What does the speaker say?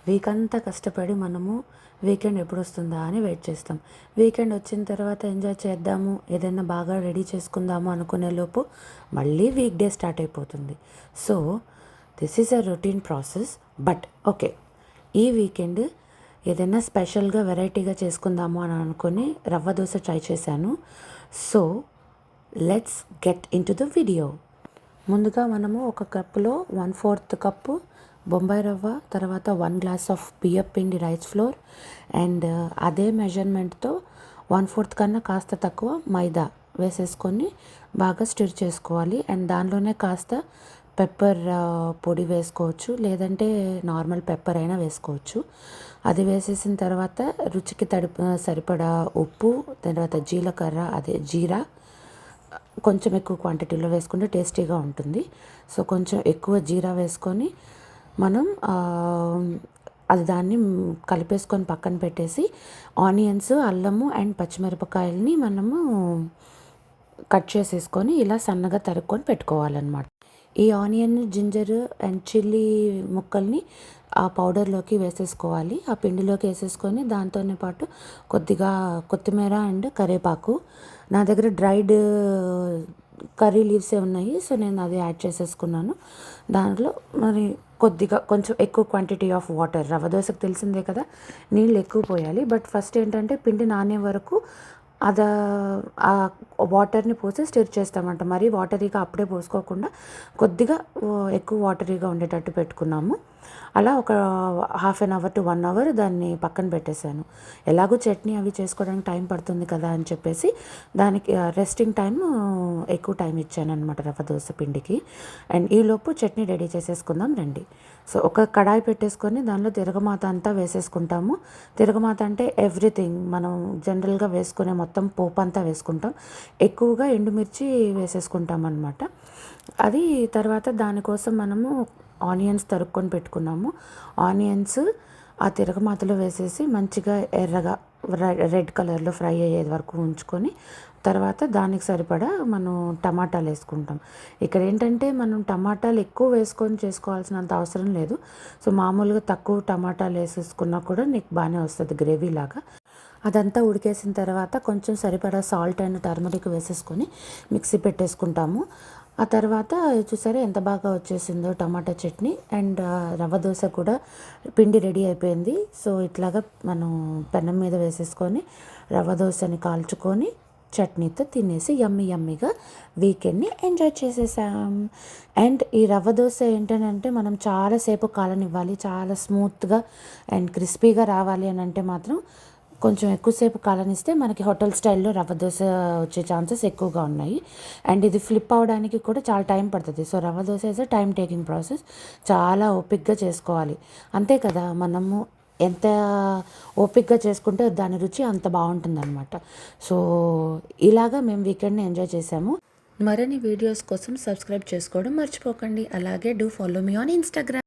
Week అంతా కష్టపడి మనము వీకెండ్ ఎప్పుడు వస్తుందా అని వెయిట్ చేస్తాం. వీకెండ్ వచ్చిన తర్వాత ఎంజాయ్ చేద్దాము, ఏదైనా బాగా రెడీ చేసుకుందాము అనుకునే లోపు మళ్ళీ వీక్ డే స్టార్ట్ అయిపోతుంది. So this is a routine process. But okay, ఈ వీకెండ్ ఏదైనా స్పెషల్గా వెరైటీగా చేసుకుందాము అని అనుకుని రవ్వ దోశ ట్రై చేశాను. So let's get in to the video. ముందుగా మనము ఒక కప్పులో 1/4 కప్పు బొంబాయి రవ్వ, తర్వాత 1 గ్లాస్ ఆఫ్ బియ్యం పిండి రైస్ ఫ్లోర్, అండ్ అదే మెజర్మెంట్తో 1/4 కన్నా కాస్త తక్కువ మైదా వేసేసుకొని బాగా స్టిర్ చేసుకోవాలి. అండ్ దానిలోనే కాస్త పెప్పర్ పొడి వేసుకోవచ్చు, లేదంటే నార్మల్ పెప్పర్ అయినా వేసుకోవచ్చు. అది వేసేసిన తర్వాత రుచికి సరిపడా ఉప్పు, తర్వాత జీలకర్ర అదే జీరా కొంచెం ఎక్కువ క్వాంటిటీలో వేసుకుంటే టేస్టీగా ఉంటుంది. సో కొంచెం ఎక్కువ జీరా వేసుకొని మనం అది దాన్ని కలిపేసుకొని పక్కన పెట్టేసి ఆనియన్స్, అల్లము అండ్ పచ్చిమిరపకాయలని మనము కట్ చేసేసుకొని ఇలా సన్నగా తరుక్కొని పెట్టుకోవాలన్నమాట. ఈ ఆనియన్, జింజర్ అండ్ చిల్లీ ముక్కల్ని ఆ పౌడర్లోకి వేసేసుకోవాలి. ఆ పిండిలోకి వేసేసుకొని దాంతోనే పాటు కొద్దిగా కొత్తిమీర అండ్ కరివేపాకు, నా దగ్గర డ్రైడ్ కర్రీ లీవ్సే ఉన్నాయి, సో నేను అది యాడ్ చేసేసుకున్నాను. దాంట్లో మరి కొద్దిగా కొంచెం ఎక్కువ క్వాంటిటీ ఆఫ్ వాటర్, రవ్వ దోశకు తెలిసిందే కదా, నీళ్ళు ఎక్కువ పోయాలి. బట్ ఫస్ట్ ఏంటంటే పిండి నానే వరకు ఆ వాటర్ని పోసి స్టిర్ చేస్తామంట. మరీ వాటరీగా అప్పుడే పోసుకోకుండా కొద్దిగా ఎక్కువ వాటరీగా ఉండేటట్టు పెట్టుకున్నాము. అలా ఒక 1/2 అవర్ టు 1 అవర్ దాన్ని పక్కన పెట్టేశాను. ఎలాగో చట్నీ అవి చేసుకోవడానికి టైం పడుతుంది కదా అని చెప్పేసి దానికి రెస్టింగ్ టైం ఎక్కువ టైం ఇచ్చాను అనమాట రవ్వ దోశ పిండికి. అండ్ ఈలోపు చట్నీ రెడీ చేసేసుకుందాం రండి. సో ఒక కడాయి పెట్టేసుకొని దానిలో తిరగమాత అంతా వేసేసుకుంటాము. తిరగమాత అంటే ఎవ్రీథింగ్ మనం జనరల్గా వేసుకునే మొత్తం పోపు అంతా వేసుకుంటాం. ఎక్కువగా ఎండుమిర్చి వేసేసుకుంటాం అనమాట. అది తర్వాత దానికోసం మనము ఆనియన్స్ తరుక్కొని పెట్టుకున్నాము. ఆనియన్స్ ఆ తిరగమాతలో వేసేసి మంచిగా ఎర్రగా రెడ్ కలర్లో ఫ్రై అయ్యేది వరకు ఉంచుకొని తర్వాత దానికి సరిపడా మనం టమాటాలు వేసుకుంటాం. ఇక్కడ ఏంటంటే మనం టమాటాలు ఎక్కువ వేసుకొని చేసుకోవాల్సినంత అవసరం లేదు. సో మామూలుగా తక్కువ టమాటాలు వేసేసుకున్నా కూడా నీకు బాగానే వస్తుంది గ్రేవీ లాగా. అదంతా ఉడికేసిన తర్వాత కొంచెం సరిపడా సాల్ట్ అండ్ టర్మరిక్ వేసేసుకొని మిక్సీ పెట్టేసుకుంటాము. ఆ తర్వాత చూసారా ఎంత బాగా వచ్చేసిందో టమాటా చట్నీ. అండ్ రవ్వ దోశ కూడా పిండి రెడీ అయిపోయింది. సో ఇట్లాగా మనం పెనం మీద వేసేసుకొని రవ్వ దోశని కాల్చుకొని చట్నీతో తినేసి యమ్మీగా వీకెండ్ని ఎంజాయ్ చేసేసాం. అండ్ ఈ రవ్వ దోశ ఏంటంటే మనం చాలాసేపు కాలనివ్వాలి, చాలా స్మూత్గా అండ్ క్రిస్పీగా రావాలి అని అంటే మాత్రం కొంచెం ఎక్కువసేపు కాలనిస్తే మనకి హోటల్ స్టైల్లో రవ్వ దోశ వచ్చే ఛాన్సెస్ ఎక్కువగా ఉన్నాయి. అండ్ ఇది ఫ్లిప్ అవడానికి కూడా చాలా టైం పడుతుంది. So rava dosa is a time taking process, చాలా ఓపిక్గా చేసుకోవాలి. అంతే కదా, మనము ఎంత ఓపిక్గా చేసుకుంటే దాని రుచి అంత బాగుంటుందన్నమాట. సో ఇలాగా మేము వీకెండ్ని ఎంజాయ్ చేసాము. మరిన్ని వీడియోస్ కోసం సబ్స్క్రైబ్ చేసుకోవడం మర్చిపోకండి. అలాగే do follow me on Instagram.